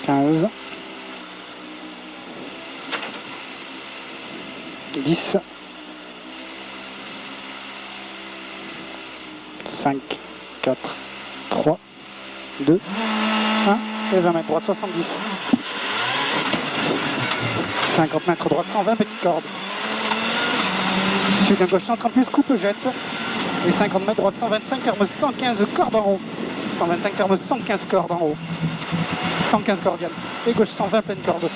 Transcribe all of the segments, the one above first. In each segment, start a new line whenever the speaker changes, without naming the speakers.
15, 10, 5, 4, 3, 2, 1 et 20 mètres, droite 70. 50 mètres, droite 120, petite corde. Sud d'un gauche 130 plus, coupe, jette. Et 50 mètres, droite 125, ferme 115 cordes en haut. 125, ferme 115 cordes en haut. 115 cordiales. Et gauche 120, pleine corde.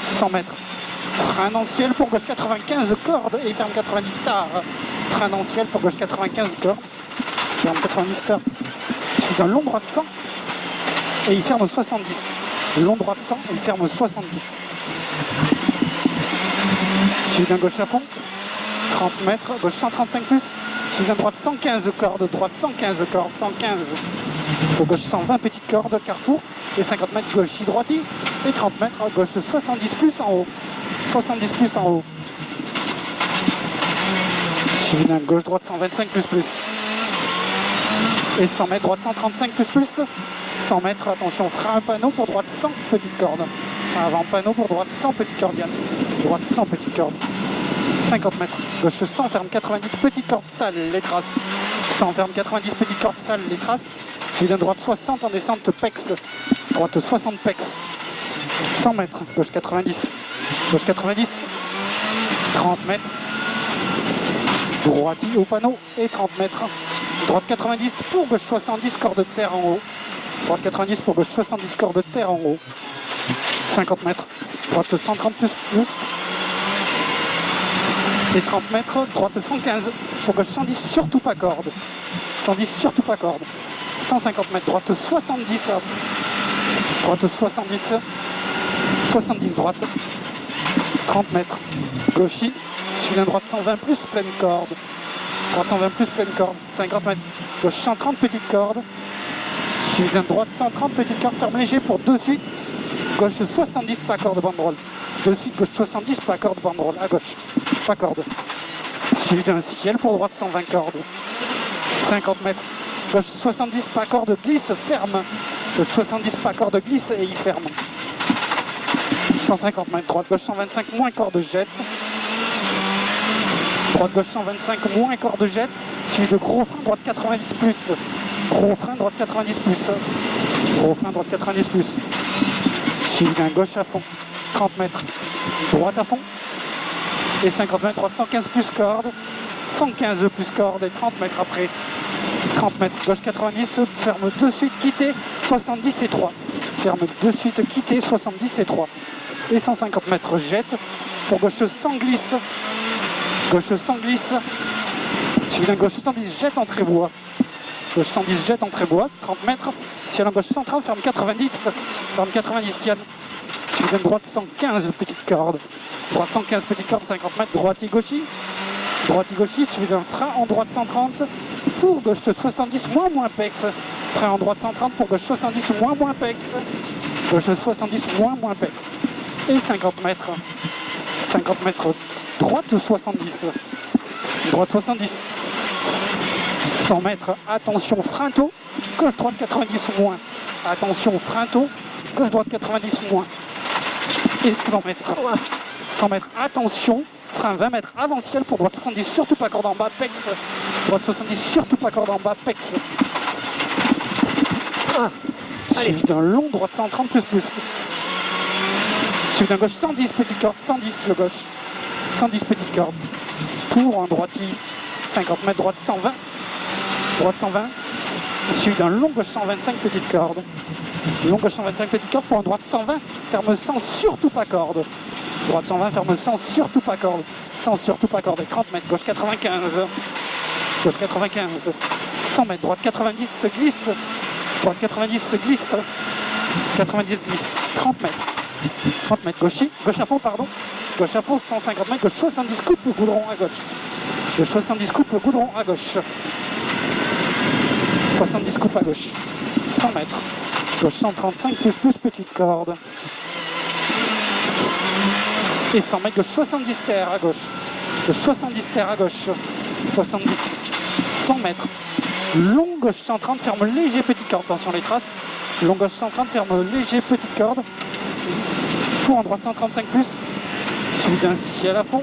100 mètres. Frein dans le ciel pour gauche 95 cordes et ferme 90 stars. Frein dans le ciel pour gauche 95 cordes. Ferme 90 stars. Suite d'un long droit de 100 et il ferme 70. Long droit de 100 et il ferme 70. Suite d'un gauche à fond. 30 mètres, gauche 135 plus. Suite d'un droite 115 cordes, droite 115 cordes, 115. Pour gauche 120 petites cordes, carrefour. Et 50 mètres gauche droiti. Et 30 mètres gauche 70 plus en haut. 70 plus en haut. Suivi d'un gauche droite 125 plus plus. Et 100 mètres droite 135 plus plus. 100 mètres, attention, frein panneau pour droite 100 petites cordes. Avant panneau pour droite 100 petites cordiales. Droite 100 petites cordes. 50 mètres. Gauche 100, ferme 90 petites cordes sales, les traces. 100, ferme 90 petites cordes sales, les traces. Suivi d'un droite 60 en descente pex. Droite 60 pex. 100 mètres. Gauche 90. Gauche 90. 30 mètres. Droiti au panneau et 30 mètres. Droite 90 pour gauche 70 cordes de terre en haut. Droite 90 pour gauche 70 cordes de terre en haut. 50 mètres. Droite 130 plus plus. Et 30 mètres, droite 115 pour gauche 110, surtout pas corde. 110, surtout pas corde. 150 mètres, droite 70. Droite 70. 70 droite. 30 mètres. Gauchy. Suivi d'un droite 120 plus, pleine corde. Droite 120 plus, pleine corde. 50 mètres. Gauche 130 petites cordes. Suivi d'un droite 130 petites cordes, ferme léger pour deux suites. Gauche 70 pas corde banderole. De suite, gauche 70 pas corde banderole. À gauche. Pas corde. Suivi d'un ciel pour droite 120 cordes. 50 mètres. Gauche 70 pas corde glisse, ferme. Gauche 70 pas corde glisse et il ferme. 150 mètres. Droite gauche 125 moins corde jette. Droite gauche 125 moins corde jette. Suivi de gros frein droite 90 plus. Gros frein droite 90 plus. Gros frein droite 90 plus. Suivi d'un gauche à fond. 30 mètres. Droite à fond. Et 50 mètres, droite 115 plus corde. 115 plus corde et 30 mètres après. 30 mètres, gauche 90, ferme de suite, quitter, 70 et 3. Ferme de suite, quitter, 70 et 3. Et 150 mètres, jette. Pour gauche 100 glisse. Gauche 100 glisse. Suivi d'un gauche 110, jette entrée bois. Gauche 110, jette entrée bois. 30 mètres. Ciel en gauche 130, ferme 90. Ferme 90, ciel. Suivi d'une droite 115 petites cordes. Droite 115 petites cordes, 50 mètres, droite et gauchy. Droite et gauchy, suivi d'un frein en droite 130 pour gauche 70 moins pex. Frein en droite 130 pour gauche 70 moins pex. Gauche 70 moins pex. Et 50 mètres. 50 mètres, droite 70. Droite 70. 100 mètres, attention, frein tôt. Gauche droite 90 moins. Attention, frein tôt. Gauche droite 90 moins. Et 100 mètres. 100 mètres, attention, frein 20 mètres avant ciel pour droite 70, surtout pas corde en bas, pex. Droite 70, surtout pas corde en bas, pex. Suivi d'un long droite 130 plus plus. Suivi d'un gauche 110 petite corde, 110 le gauche. 110 petites cordes. Pour un droiti 50 mètres, droite 120. Droite 120. Suivi d'un long gauche 125 petites cordes. Long gauche 125 petites cordes pour un droite 120, ferme 100, surtout pas corde. Droite 120, ferme 100, surtout pas corde. 100, surtout pas corde. Et 30 mètres, gauche 95. Gauche 95. 100 mètres, droite 90 se glisse. Droite 90 se glisse. 90 glisse. 30 mètres. 30 mètres, gauchy. Gauche à fond, pardon. Gauche à fond, 150 mètres, gauche 70 coupe le goudron à gauche. Gauche 70 coupe le goudron à gauche. 70 coupe à gauche. 100 mètres. Gauche 135 plus petite corde. Et 100 mètres, gauche 70 terre à gauche. Gauche 70 terre à gauche. 70. 100 mètres. Long gauche 130, ferme léger petite corde. Attention les traces. long gauche 130, ferme léger, petite corde. Pour en droite 135 plus, suivi d'un ciel à fond.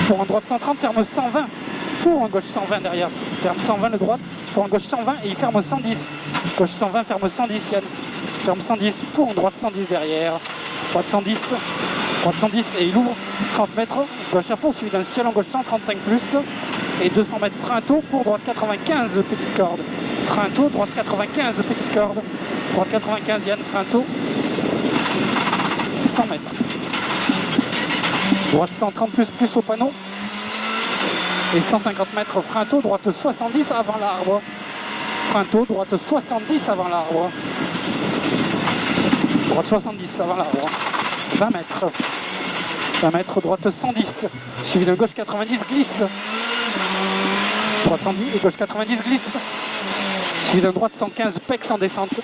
Pour en droite 130, ferme 120. Pour en gauche 120 derrière, ferme 120 le droite. Pour en gauche 120 et il ferme 110. Gauche 120, ferme 110 ciel. Ferme 110, pour en droite 110 derrière. Droite 110, droite 110 et il ouvre 30 mètres. Gauche à fond, suivi d'un ciel en gauche 135 plus. Et 200 mètres frein tôt pour droite 95, petite corde. Frein tôt, droite 95, petite corde. Droite 95, Yann, frein tôt. 100 mètres. Droite 130 plus au panneau. Et 150 mètres frein tôt, droite 70 avant l'arbre. Frein tôt, droite 70 avant l'arbre. Droite 70 avant l'arbre. 20 mètres. 20 mètres, droite 110. Suivi de gauche 90, glisse. Droite 110 et gauche 90, glisse. Suivi d'un droite 115, pex en descente.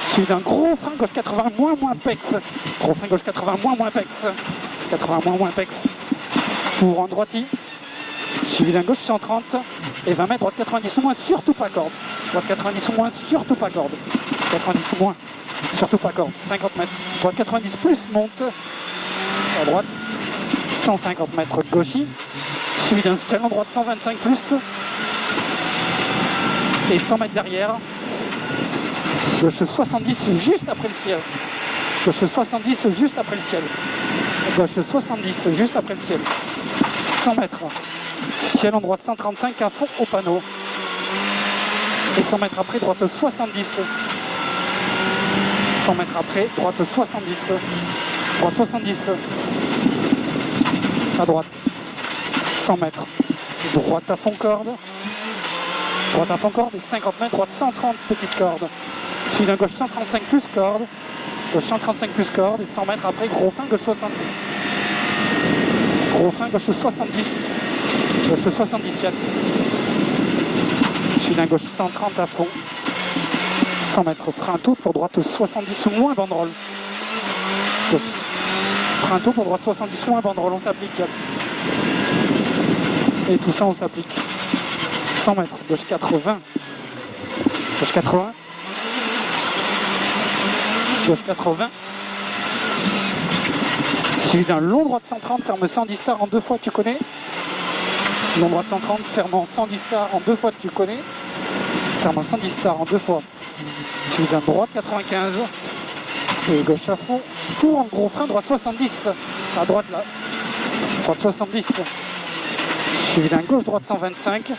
Suivi d'un gros frein gauche 80, moins pex. Gros frein gauche 80, moins pex. 80, moins pex. Pour en droiti. Suivi d'un gauche 130 et 20 mètres, droite 90 ou moins, surtout pas corde. Droite 90 ou moins, surtout pas corde. 90 ou moins, surtout pas corde. 50 mètres, droite 90 plus, monte. À droite, 150 mètres de gauchis. Suivi d'un challenge droite 125 plus. Et 100 mètres derrière. Gauche 70 juste après le ciel. Gauche 70 juste après le ciel. Gauche 70 juste après le ciel. 100 mètres. Ciel en droite 135 à fond au panneau. Et 100 mètres après, droite 70. 100 mètres après, droite 70. Droite 70. À droite. 100 mètres. Droite à fond corde. Droite à fond corde et 50 mètres, droite 130, petite corde. Suivi d'un gauche 135 plus corde. Gauche 135 plus corde et 100 mètres après, gros frein, gauche 70. Gros frein, gauche 70. Gauche 70, Yann. Suivi d'un gauche 130 à fond. 100 mètres, frein tôt pour droite 70 ou moins, banderole. Gauche. Frein tôt pour droite 70 ou moins, banderole, on s'applique, Yann. Et tout ça, on s'applique. 100 mètres, gauche 80. Gauche 80. Gauche 80. Suivi d'un long droite 130, ferme 110 stars en deux fois, tu connais. Long droite 130, fermant 110 stars en deux fois, tu connais. Fermant 110 stars en deux fois. Suivi d'un droite 95. Et gauche à fond. Pour en gros frein, droite 70. À droite là. Droite 70. Suivi d'un gauche droite 125.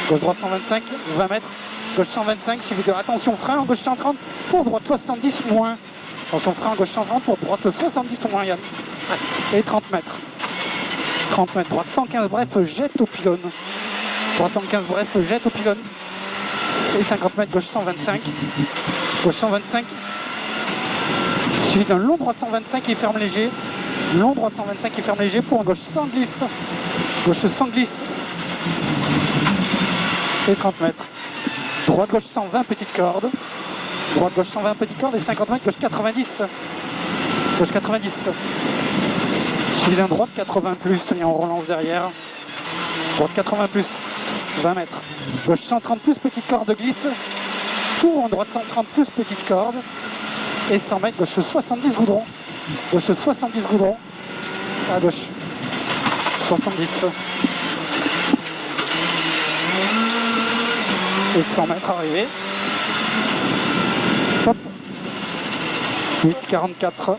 Gauche droite 125, 20 mètres. Gauche 125, suivi de attention frein en gauche 130 pour droite 70 moins. Attention frein en gauche 130 pour droite 70 moins, Yann. Et 30 mètres. 30 mètres, droite 115, bref, jette au pylône. Droite 115, bref, jette au pylône. Et 50 mètres, gauche 125. Gauche 125. Suivi d'un long droite 125 qui ferme léger. Long droite 125 qui ferme léger pour en gauche 100 glisse. Gauche 100 glisse. Et 30 mètres. Droite gauche 120, petite corde. Droite gauche 120, petite corde et 50 mètres, gauche 90. Gauche 90. Suivi d'un droite 80 plus et on relance derrière. Droite 80 plus, 20 mètres. Gauche 130 plus, petite corde glisse. Tour en droite 130 plus, petite corde. Et 100 mètres, gauche 70 goudron. Gauche 70 goudron. À gauche. 70. Et 100 mètres arrivé. Hop. 8,44.